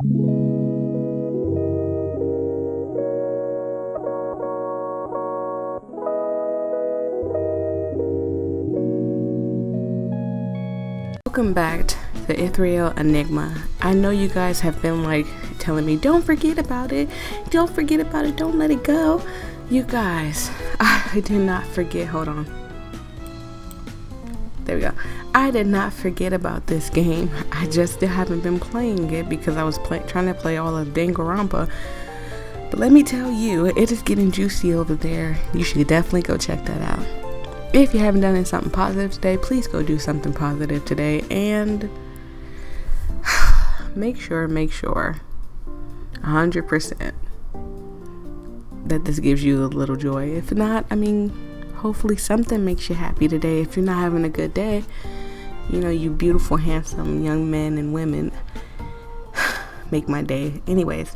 Welcome back to Ethereal Enigma. I know you guys have been like telling me, don't forget about it, don't forget about it, don't let it go. You guys, I did not forget. Hold on. There we go. I did not forget about this game. I just haven't been playing it because I was trying to play all of Danganronpa. But let me tell you, it is getting juicy over there. You should definitely go check that out. If you haven't done something positive today, please go do something positive today, and make sure 100% that this gives you a little joy. If not, I mean, hopefully something makes you happy today. If you're not having a good day, you know, you beautiful, handsome young men and women make my day. Anyways,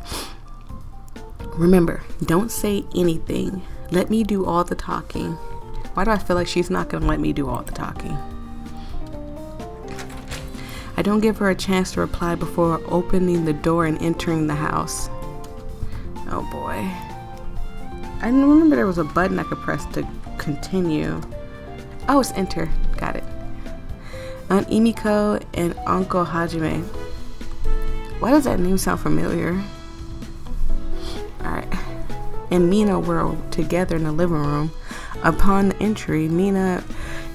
remember, don't say anything. Let me do all the talking. Why do I feel like she's not going to let me do all the talking? I don't give her a chance to reply before opening the door and entering the house. Oh boy. I didn't remember there was a button I could press to continue. Oh, it's enter. Got it. Aunt Emiko and Uncle Hajime. Why does that name sound familiar? Alright. And Mina were together in the living room. Upon entry, Mina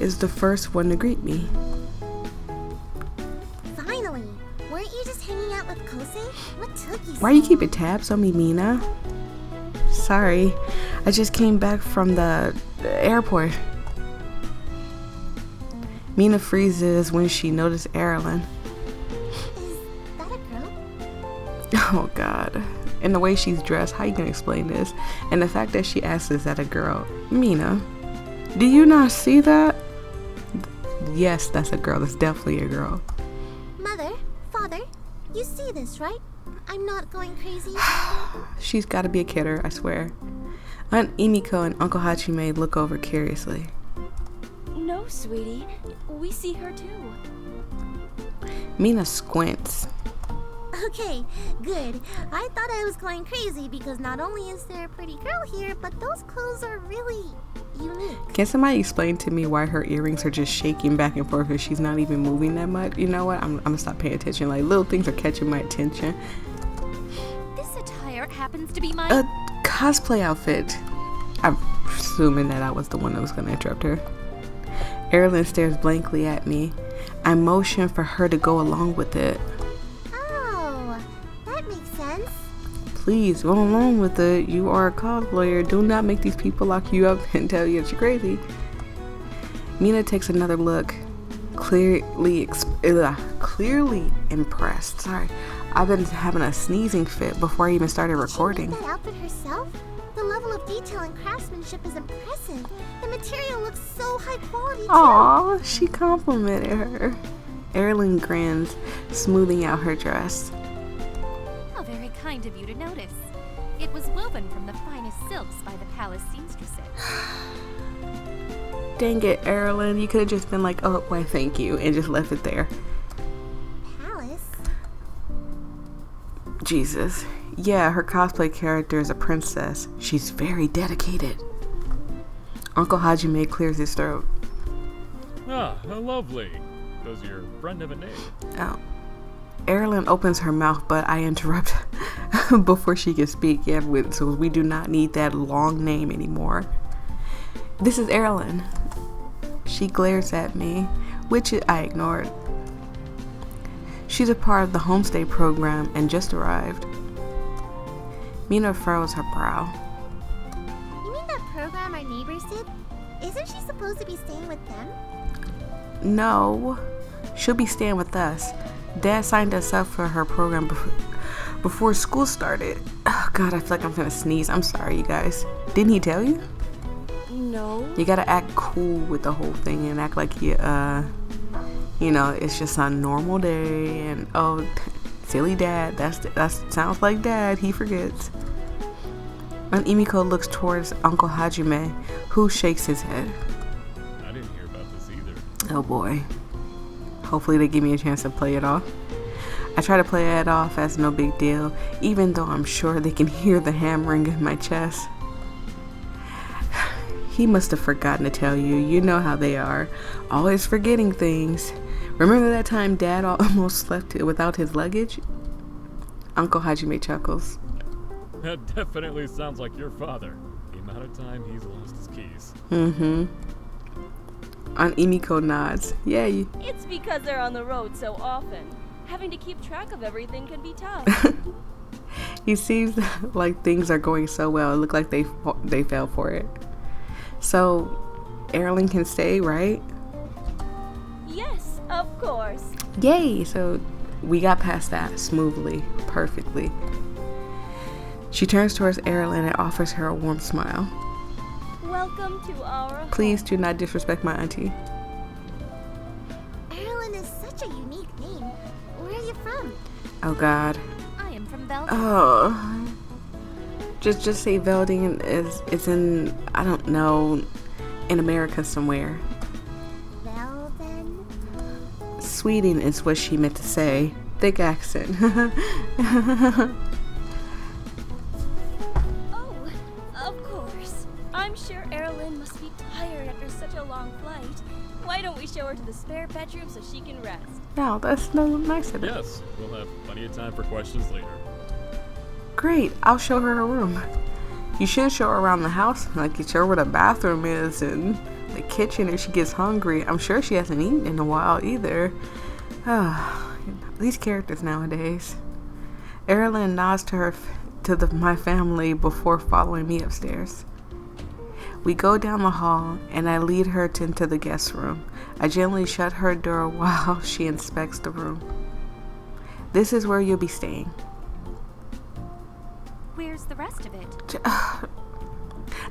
is the first one to greet me. Finally! Weren't you just hanging out with Kosei? What took you so Why are you keeping tabs on me, Mina? Sorry, I just came back from the airport. Mina freezes when she noticed Heirloom. Is that a girl? Oh God. And the way she's dressed, how you gonna explain this? And the fact that she asks, is that a girl? Mina, do you not see that? Yes, that's a girl. That's definitely a girl. Mother, father, you see this, right? I'm not going crazy. She's gotta be a kidder, I swear. Aunt Emiko and Uncle Hachime look over curiously. No, sweetie. We see her too. Mina squints. Okay, good. I thought I was going crazy because not only is there a pretty girl here, but those clothes are really unique. Can somebody explain to me why her earrings are just shaking back and forth if she's not even moving that much? You know what? I'm gonna stop paying attention. Like, little things are catching my attention. This attire happens to be my A cosplay outfit. I'm assuming that I was the one that was gonna interrupt her. Heirloom stares blankly at me. I motion for her to go along with it. Please go along with it. You are a cosplayer. Do not make these people lock you up and tell you that you're crazy. Mina takes another look, clearly impressed. Sorry, I've been having a sneezing fit before I even started recording. She made that outfit herself? The level of detail and craftsmanship is impressive. The material looks so high quality too. Aw, she complimented her. Heirloom grins, smoothing out her dress. How very kind of you to notice. It was woven from the finest silks by the palace seamstresses. Dang it, Heirloom. You could have just been like, oh, why thank you, and just left it there. Palace? Jesus. Yeah, her cosplay character is a princess. She's very dedicated. Uncle Hajime clears his throat. Ah, lovely. Does your friend have a name? Oh. Heirloom opens her mouth, but I interrupt before she can speak. Yeah, so we do not need that long name anymore. This is Heirloom. She glares at me, which I ignored. She's a part of the homestay program and just arrived. Mina furrows her brow. You mean that program our neighbors did? Isn't she supposed to be staying with them? No, she'll be staying with us. Dad signed us up for her program before school started. Oh God, I feel like I'm gonna sneeze. I'm sorry, you guys. Didn't he tell you? No. You gotta act cool with the whole thing and act like you know, it's just a normal day. And oh, silly dad. That sounds like dad. He forgets. And Emiko looks towards Uncle Hajime, who shakes his head. I didn't hear about this either. Oh boy. Hopefully they give me a chance to play it off. I try to play it off as no big deal, even though I'm sure they can hear the hammering in my chest. He must have forgotten to tell you. You know how they are. Always forgetting things. Remember that time Dad almost slept without his luggage? Uncle Hajime chuckles. That definitely sounds like your father. The amount of time he's lost his keys. Mm-hmm. Aunt Emiko nods. Yeah, It's because they're on the road so often. Having to keep track of everything can be tough. He seems like things are going so well. It looked like they fell for it. So, Heirloom can stay, right? Yes, of course. Yay! So, we got past that smoothly, perfectly. She turns towards Heirloom and offers her a warm smile. Welcome to our Please home. do not disrespect my auntie. Heirloom is such a unique name. Where are you from? Oh God. I am from Belgium. Oh. Just say Velding is in, I don't know, in America somewhere. Well then. Sweden is what she meant to say. Thick accent. Oh, of course. I'm sure Heirloom must be tired after such a long flight. Why don't we show her to the spare bedroom so she can rest? No, that's no nice of it. Yes, we'll have plenty of time for questions later. Great, I'll show her her room. You should show her around the house, like you show her where the bathroom is and the kitchen if she gets hungry. I'm sure she hasn't eaten in a while either. These characters nowadays. Heirloom nods to my family before following me upstairs. We go down the hall and I lead her into the guest room. I gently shut her door while she inspects the room. This is where you'll be staying. Where's the rest of it?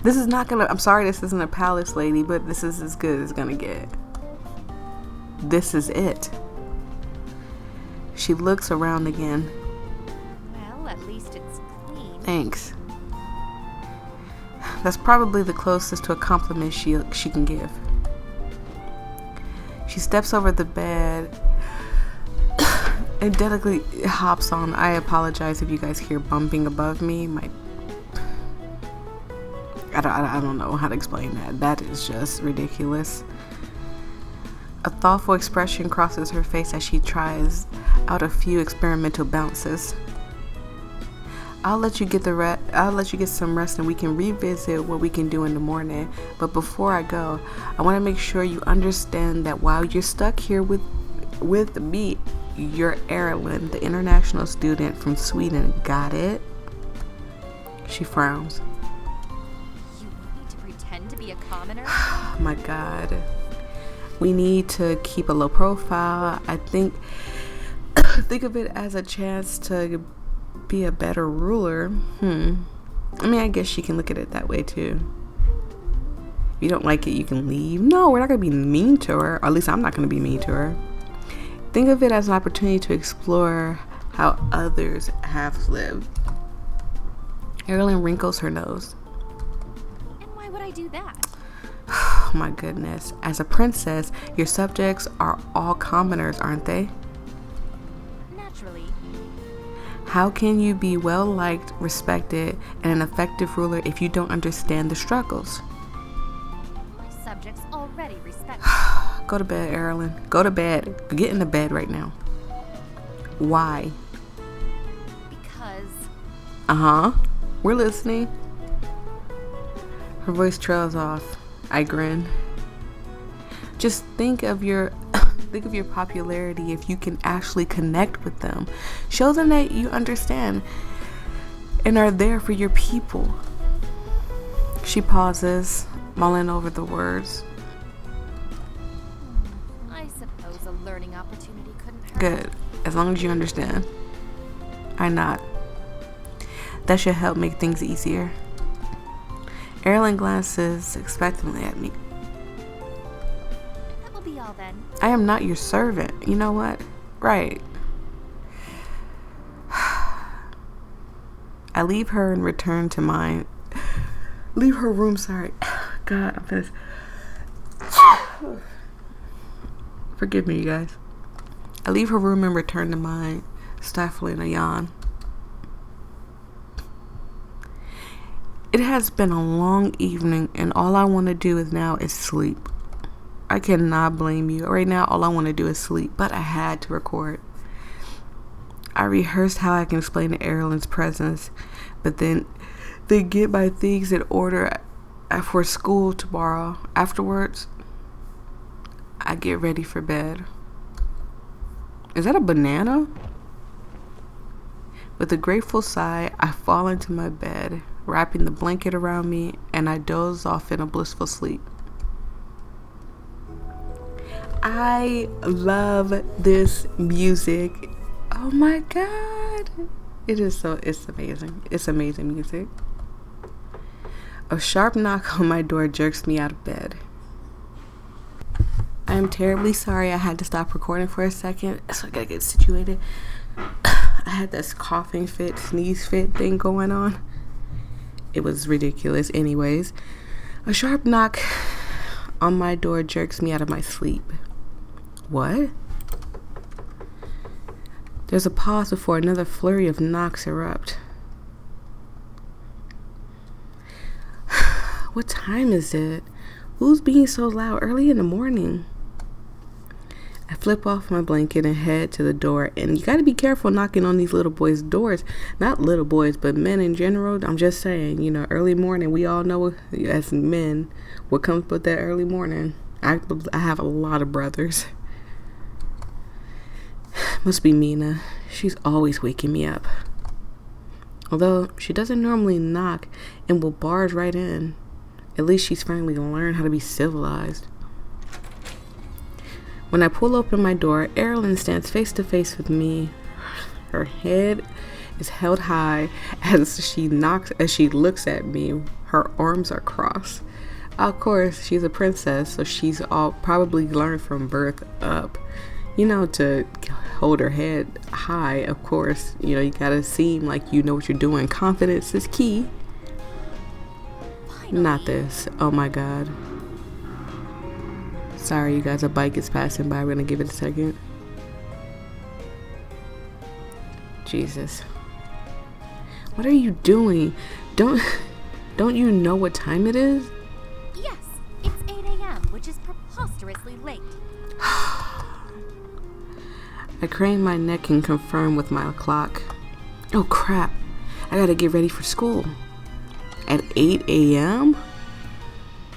This is not gonna, I'm sorry this isn't a palace, lady, but this is as good as it's gonna get. This is it. She looks around again. Well, at least it's clean. Thanks. That's probably the closest to a compliment she can give. She steps over the bed and delicately hops on. I apologize if you guys hear bumping above me. I don't know how to explain that. That is just ridiculous. A thoughtful expression crosses her face as she tries out a few experimental bounces. I'll let you get some rest and we can revisit what we can do in the morning. But before I go, I want to make sure you understand that while you're stuck here with me, you're Heirloom, the international student from Sweden. Got it? She frowns. You want me to pretend to be a commoner? Oh my God. We need to keep a low profile. I think of it as a chance to be a better ruler. I mean, I guess she can look at it that way too. If you don't like it, you can leave. No, we're not going to be mean to her. Or at least I'm not going to be mean to her. Think of it as an opportunity to explore how others have lived. Heirloom wrinkles her nose. And why would I do that? Oh my goodness. As a princess, your subjects are all commoners, aren't they? Naturally. How can you be well liked, respected, and an effective ruler if you don't understand the struggles? My subjects already respect me. Go to bed, Heirloom. Go to bed. Get in the bed right now. Why? Because We're listening. Her voice trails off. I grin. Just think of your popularity if you can actually connect with them. Show them that you understand and are there for your people. She pauses, mulling over the words. I suppose a learning opportunity couldn't hurt. Good. As long as you understand. I nod. That should help make things easier. Heirloom glances expectantly at me. That will be all then. I am not your servant. You know what? Right. I leave her and return to mine. Leave her room, sorry. God, I'm pissed. Forgive me, you guys. I leave her room and return to mine. stifling a yawn. It has been a long evening, and all I want to do is now is sleep. I cannot blame you. Right now, all I want to do is sleep, but I had to record. I rehearsed how I can explain to Erlen's presence, but then they get my things in order for school tomorrow. Afterwards, I get ready for bed. Is that a banana? With a grateful sigh, I fall into my bed, wrapping the blanket around me, and I doze off in a blissful sleep. I love this music. Oh my god. It's amazing. It's amazing music. A sharp knock on my door jerks me out of bed. I am terribly sorry I had to stop recording for a second, so I gotta get situated. I had this coughing fit, sneeze fit thing going on. It was ridiculous. Anyways, a sharp knock on my door jerks me out of my sleep. What? There's a pause before another flurry of knocks erupt. What time is it? Who's being so loud early in the morning? I flip off my blanket and head to the door. And you gotta be careful knocking on these little boys' doors. Not little boys, but men in general. I'm just saying, early morning, we all know as men what comes with that early morning. I have a lot of brothers. Must be Mina. She's always waking me up. Although she doesn't normally knock and will barge right in. At least she's finally learned how to be civilized. When I pull open my door, Heirloom stands face to face with me. Her head is held high as she looks at me. Her arms are crossed. Of course, she's a princess, so she's all probably learned from birth up. To hold her head high, of course, you gotta seem like you know what you're doing. Confidence is key. Finally. Not this. Oh my god. Sorry, you guys, a bike is passing by. We're gonna give it a second. Jesus. What are you doing? Don't you know what time it is? Yes, it's 8 a.m., which is preposterously late. I crane my neck and confirm with my clock. Oh crap, I gotta get ready for school. At 8 a.m.?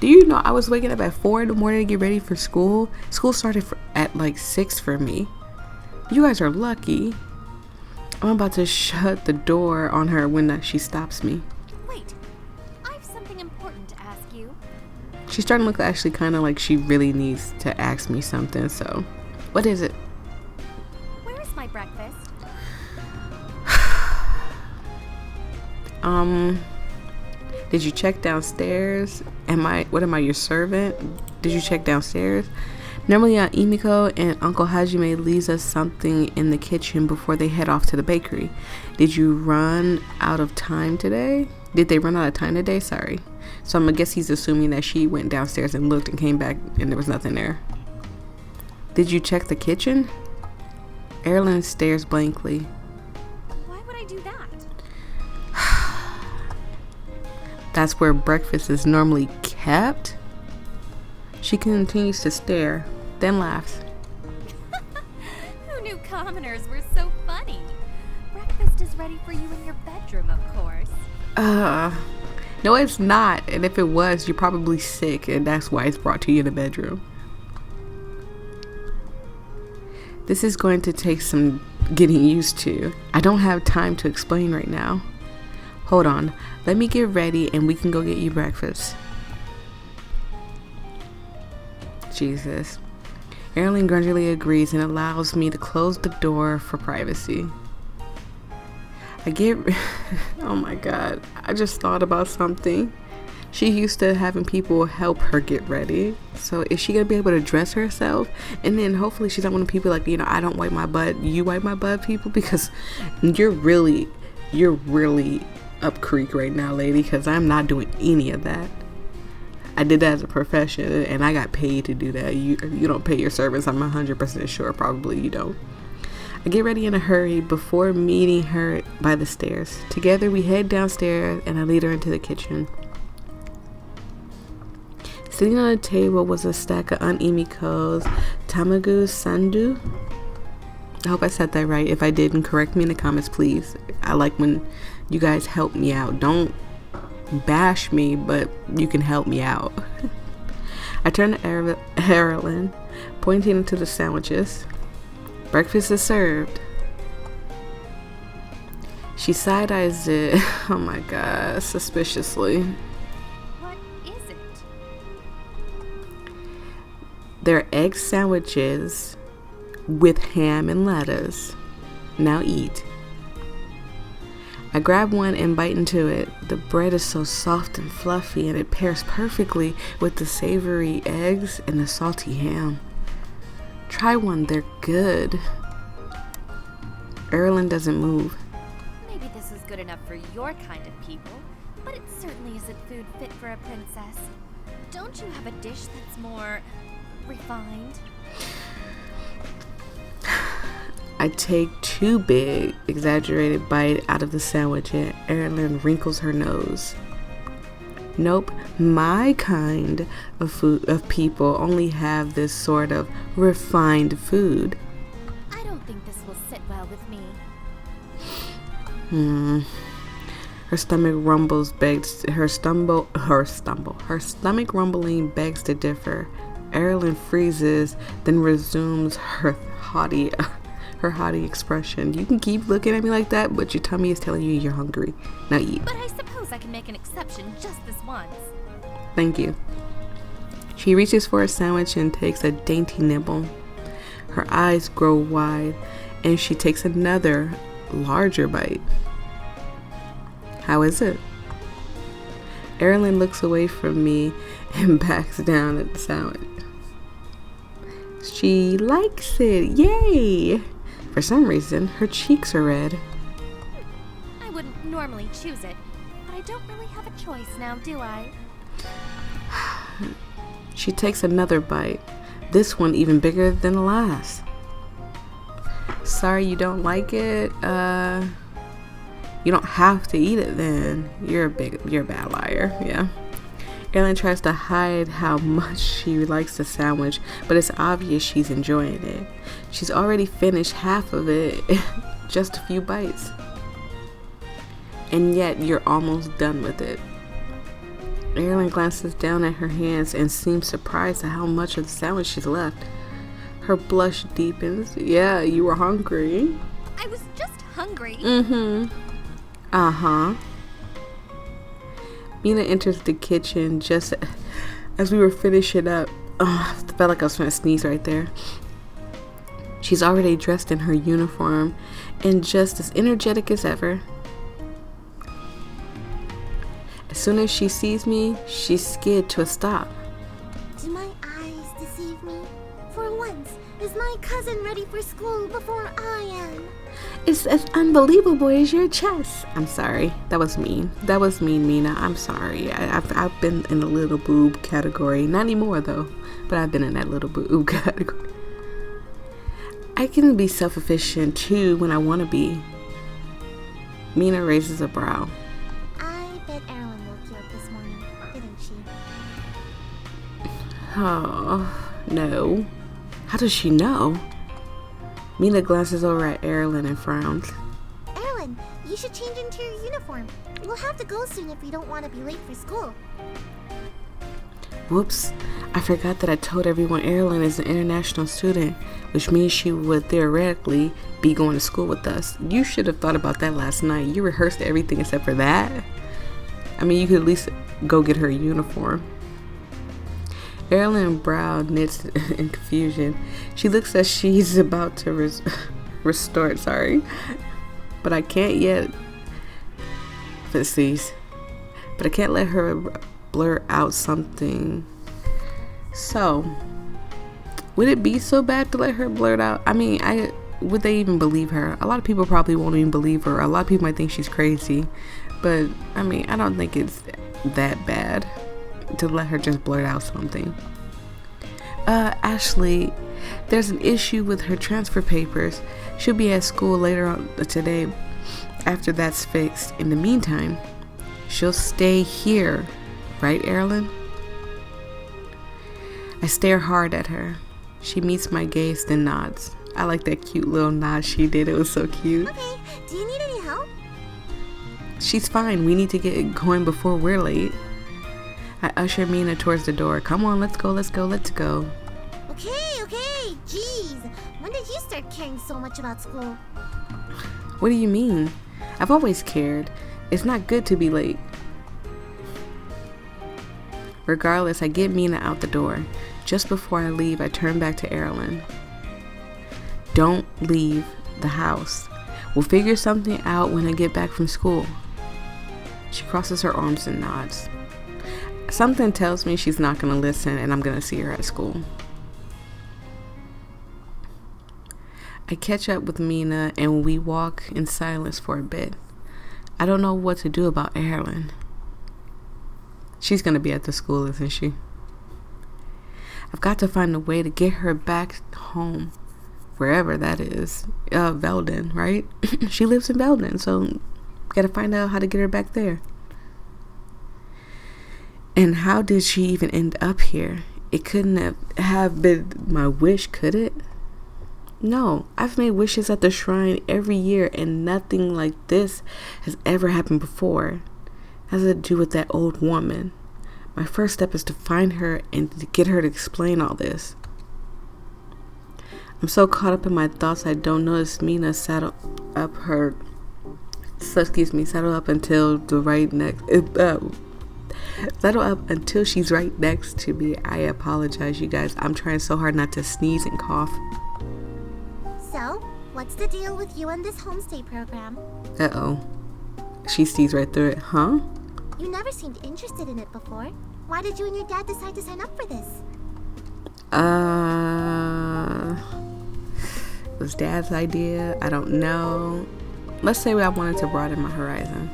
Do you know I was waking up at 4 in the morning to get ready for school? School started at like 6 for me. You guys are lucky. I'm about to shut the door on her when she stops me. Wait, I have something important to ask you. She's starting to look actually kind of like she really needs to ask me something, so. What is it? My breakfast. Did you check downstairs? What am I, your servant? Did you check downstairs? Normally Aunt Emiko and Uncle Hajime leaves us something in the kitchen before they head off to the bakery. Did you run out of time today? Did they run out of time today? Sorry. So I guess he's assuming that she went downstairs and looked and came back and there was nothing there. Did you check the kitchen? Heirloom stares blankly. Why would I do that? That's where breakfast is normally kept? She continues to stare, then laughs. Who knew commoners were so funny? Breakfast is ready for you in your bedroom, of course. No, it's not. And if it was, you're probably sick, and that's why it's brought to you in the bedroom. This is going to take some getting used to. I don't have time to explain right now. Hold on. Let me get ready and we can go get you breakfast. Jesus. Heirloom grudgingly agrees and allows me to close the door for privacy. Oh my god. I just thought about something. She used to having people help her get ready. So is she gonna be able to dress herself? And then hopefully she's not one of the people like, I don't wipe my butt, you wipe my butt people, because you're really up creek right now, lady, because I'm not doing any of that. I did that as a profession and I got paid to do that. You don't pay your servants, I'm 100% sure. Probably you don't. I get ready in a hurry before meeting her by the stairs. Together we head downstairs and I lead her into the kitchen. Sitting on the table was a stack of Unimiko's Tamagu Sandu. I hope I said that right. If I didn't, correct me in the comments, please. I like when you guys help me out. Don't bash me, but you can help me out. I turn to Heirloom, pointing to the sandwiches. Breakfast is served. She side-eyes it, oh my god, suspiciously. What is it? They're egg sandwiches with ham and lettuce. Now eat. I grab one and bite into it. The bread is so soft and fluffy and it pairs perfectly with the savory eggs and the salty ham. Try one, they're good. Heirloom doesn't move. Maybe this is good enough for your kind of people, but it certainly isn't food fit for a princess. Don't you have a dish that's more refined? I take 2 big, exaggerated bites out of the sandwich and Heirloom wrinkles her nose. Nope, my kind of people only have this sort of refined food. I don't think this will sit well with me. Her stomach rumbles her stomach rumbling begs to differ. Heirloom freezes, then resumes her haughty expression. You can keep looking at me like that, but your tummy is telling you you're hungry. Now eat. But I suppose I can make an exception just this once. Thank you. She reaches for a sandwich and takes a dainty nibble. Her eyes grow wide, and she takes another, larger bite. How is it? Heirloom looks away from me and backs down at the sandwich. She likes it. Yay! For some reason, her cheeks are red. I wouldn't normally choose it, but I don't really have a choice now, do I? She takes another bite. This one even bigger than the last. Sorry you don't like it. You don't have to eat it then. You're a bad liar. Yeah. Heirloom tries to hide how much she likes the sandwich, but it's obvious she's enjoying it. She's already finished half of it, just a few bites. And yet you're almost done with it. Heirloom glances down at her hands and seems surprised at how much of the sandwich she's left. Her blush deepens. Yeah, you were hungry. I was just hungry. Uh-huh. Mina enters the kitchen just as we were finishing up. I felt like I was trying to sneeze right there. She's already dressed in her uniform and just as energetic as ever. As soon as she sees me, she's skid to a stop. Do my eyes deceive me? For once, is my cousin ready for school before I am? It's as unbelievable as your chest. I'm sorry. That was mean. That was mean, Mina. I'm sorry. I've been in the little boob category. Not anymore, though. But I've been in that little boob category. I can be self-efficient, too, when I want to be. Mina raises a brow. I bet Heirloom woke you up this morning, didn't she? Oh, no. How does she know? Mina glances over at Heirloom and frowns. Heirloom, you should change into your uniform. We'll have to go soon if we don't want to be late for school. Whoops, I forgot that I told everyone Heirloom is an international student, which means she would theoretically be going to school with us. You should have thought about that last night. You rehearsed everything except for that. I mean, you could at least go get her a uniform. Heirloom brow knits in confusion. She looks as she's about to restart, but I can't yet. But I can't let her blurt out something. So, would it be so bad to let her blurt out? I mean, would they even believe her? A lot of people probably won't even believe her. A lot of people might think she's crazy, but I mean, I don't think it's that bad to let her just blurt out something. Ashley, There's an issue with her transfer papers. She'll be at school later on today after that's fixed. In the meantime, she'll stay here. Right, Erilyn? I stare hard at her. She meets my gaze, then nods. I like that cute little nod she did. It was so cute. Okay, do you need any help? She's fine. We need to get going before we're late. I usher Mina towards the door. Come on, let's go, let's go, let's go. Okay. Jeez, when did you start caring so much about school? What do you mean? I've always cared. It's not good to be late. Regardless, I get Mina out the door. Just before I leave, I turn back to Erilyn. Don't leave the house. We'll figure something out when I get back from school. She crosses her arms and nods. Something tells me she's not going to listen and I'm going to see her at school. I catch up with Mina and we walk in silence for a bit. I don't know what to do about Erilyn. She's going to be at the school, isn't she? I've got to find a way to get her back home, wherever that is. Veldon, right? She lives in Veldon, so got to find out how to get her back there. And how did she even end up here? It couldn't have been my wish, could it? No, I've made wishes at the shrine every year and nothing like this has ever happened before. Has to do with that old woman. My first step is to find her and to get her to explain all this. I'm so caught up in my thoughts I don't notice Mina saddle up until until she's right next to me. I apologize, you guys. I'm trying so hard not to sneeze and cough. So, what's the deal with you and this homestay program? Uh-oh. She sees right through it. Huh? You never seemed interested in it before. Why did you and your dad decide to sign up for this? It was Dad's idea. I don't know. Let's say I wanted to broaden my horizon.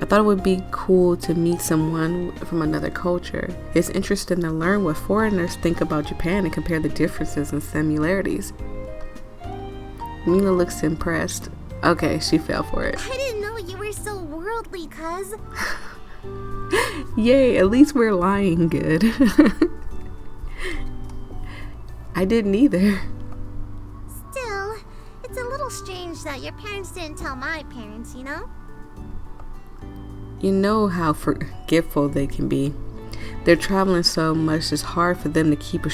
I thought it would be cool to meet someone from another culture. It's interesting to learn what foreigners think about Japan and compare the differences and similarities. Mina looks impressed. Okay, she fell for it. I didn't know you were so worldly, cuz. Yay, at least we're lying good. I didn't either. Still, it's a little strange that your parents didn't tell my parents, you know? You know how forgetful they can be. They're traveling so much, it's hard for them to keep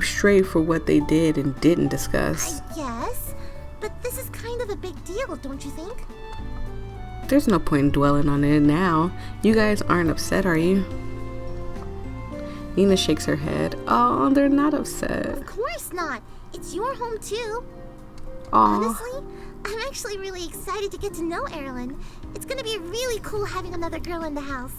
straight for what they did and didn't discuss. I guess, but this is kind of a big deal, don't you think? There's no point in dwelling on it now. You guys aren't upset, are you? Mina shakes her head. Oh, they're not upset. Of course not. It's your home too. Aw. Honestly, I'm actually really excited to get to know Erilyn. It's gonna be really cool having another girl in the house.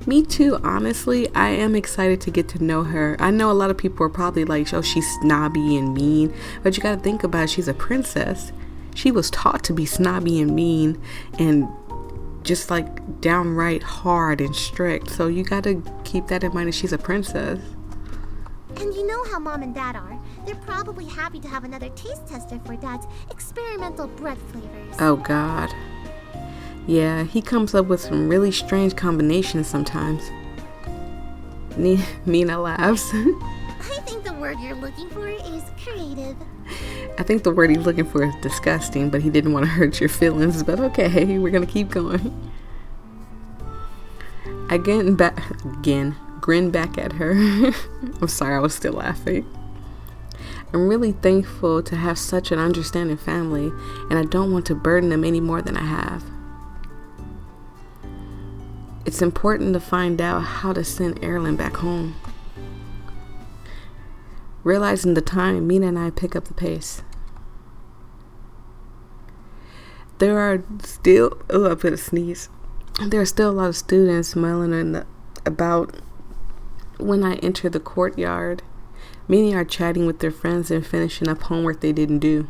Me too, honestly. I am excited to get to know her. I know a lot of people are probably like, oh, she's snobby and mean. But you gotta think about it, she's a princess. She was taught to be snobby and mean and just like downright hard and strict. So you gotta keep that in mind that she's a princess. And you know how Mom and Dad are. They're probably happy to have another taste tester for Dad's experimental bread flavors. Oh God. Yeah, he comes up with some really strange combinations sometimes. Mina laughs. I think the word you're looking for is creative. I think the word he's looking for is disgusting, but he didn't want to hurt your feelings. But okay, we're gonna keep going. I grin back at her. I'm sorry, I was still laughing. I'm really thankful to have such an understanding family, and I don't want to burden them any more than I have. It's important to find out how to send Erilyn back home. Realizing the time, Mina and I pick up the pace. There are still, I put a sneeze. There are still a lot of students mulling about when I enter the courtyard. Many are chatting with their friends and finishing up homework they didn't do.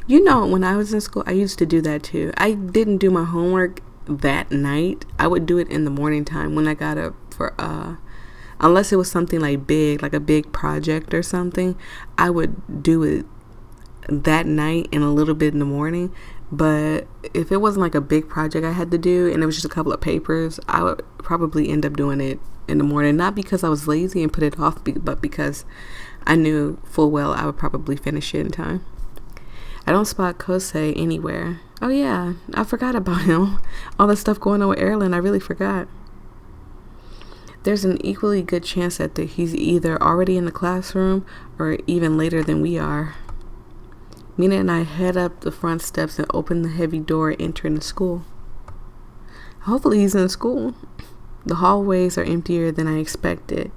You know, when I was in school, I used to do that too. I didn't do my homework that night. I would do it in the morning time when I got up for Unless it was something like big, like a big project or something, I would do it that night and a little bit in the morning. But if it wasn't like a big project I had to do and it was just a couple of papers, I would probably end up doing it in the morning. Not because I was lazy and put it off, but because I knew full well I would probably finish it in time. I don't spot Kosei anywhere. Oh yeah, I forgot about him. All the stuff going on with Heirloom, I really forgot. There's an equally good chance that he's either already in the classroom or even later than we are. Mina and I head up the front steps and open the heavy door entering the school. Hopefully he's in school. The hallways are emptier than I expected.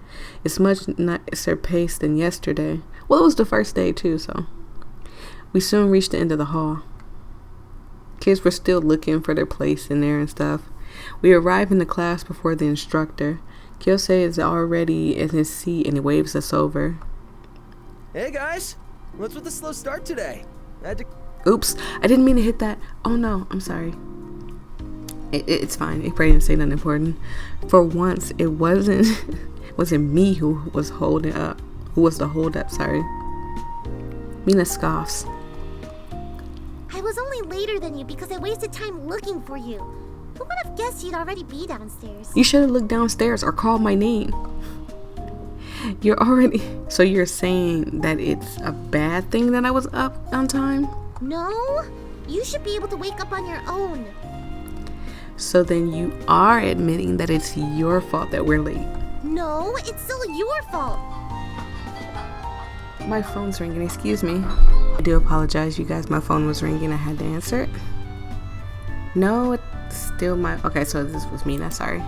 It's much nicer pace than yesterday. Well, it was the first day too, so. We soon reached the end of the hall. Kids were still looking for their place in there and stuff. We arrive in the class before the instructor. Kyosei is already in his seat and he waves us over. Hey guys, what's with the slow start today? Oops, I didn't mean to hit that. Oh no, I'm sorry. It's fine. It probably didn't say nothing important. For once, it wasn't me who was holding up. Who was the hold up? Sorry. Mina scoffs. I was only later than you because I wasted time looking for you. Who would have guessed you'd already be downstairs? You should have looked downstairs or called my name. So you're saying that it's a bad thing that I was up on time? No, you should be able to wake up on your own. So then you are admitting that it's your fault that we're late. No, it's still your fault. My phone's ringing, excuse me. I do apologize, you guys. My phone was ringing, I had to answer it. No, it's still my... Okay, so this was Mina, sorry.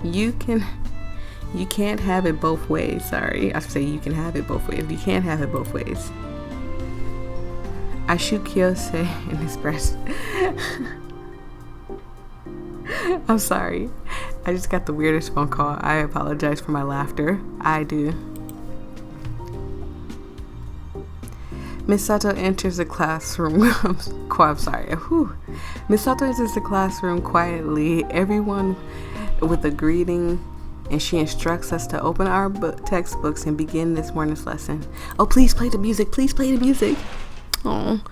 You can't have it both ways, sorry. I should say you can have it both ways. You can't have it both ways. I shoot Kyosei in his breast. I'm sorry. I just got the weirdest phone call. I apologize for my laughter. I do. Miss Sato enters the classroom. I'm sorry. Whew. Miss Sato enters the classroom quietly, everyone with a greeting, and she instructs us to open our textbooks and begin this morning's lesson. Oh, please play the music. Please play the music. Oh.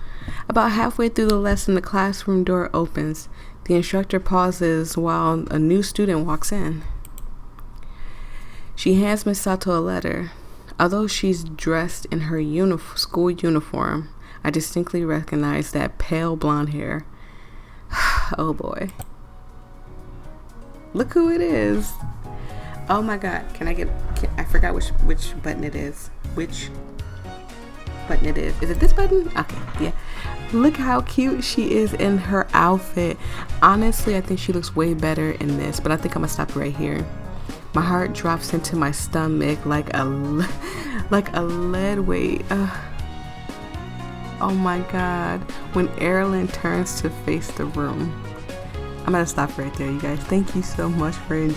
About halfway through the lesson, the classroom door opens. The instructor pauses while a new student walks in. She hands Miss Sato a letter. Although she's dressed in her school uniform, I distinctly recognize that pale blonde hair. Oh boy. Look who it is. Oh my god. I forgot which button it is. Which button it is. Is it this button? Okay, yeah. Look how cute she is in her outfit. Honestly, I think she looks way better in this, but I think I'm gonna stop right here. My heart drops into my stomach like a lead weight. Oh my god. When Heirloom turns to face the room. I'm gonna stop right there, you guys. Thank you so much for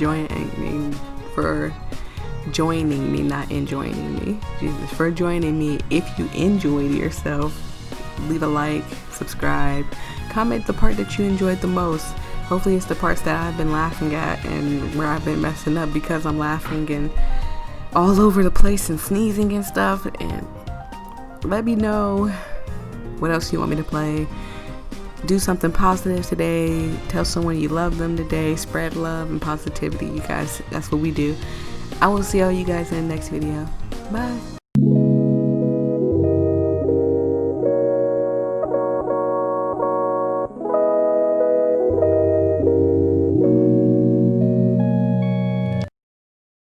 joining me, not enjoying me. Jesus, for joining me. If you enjoyed yourself, leave a like, subscribe, comment the part that you enjoyed the most. Hopefully it's the parts that I've been laughing at and where I've been messing up because I'm laughing and all over the place and sneezing and stuff. And let me know what else you want me to play. Do something positive today. Tell someone you love them today. Spread love and positivity, you guys. That's what we do. I will see all you guys in the next video. Bye.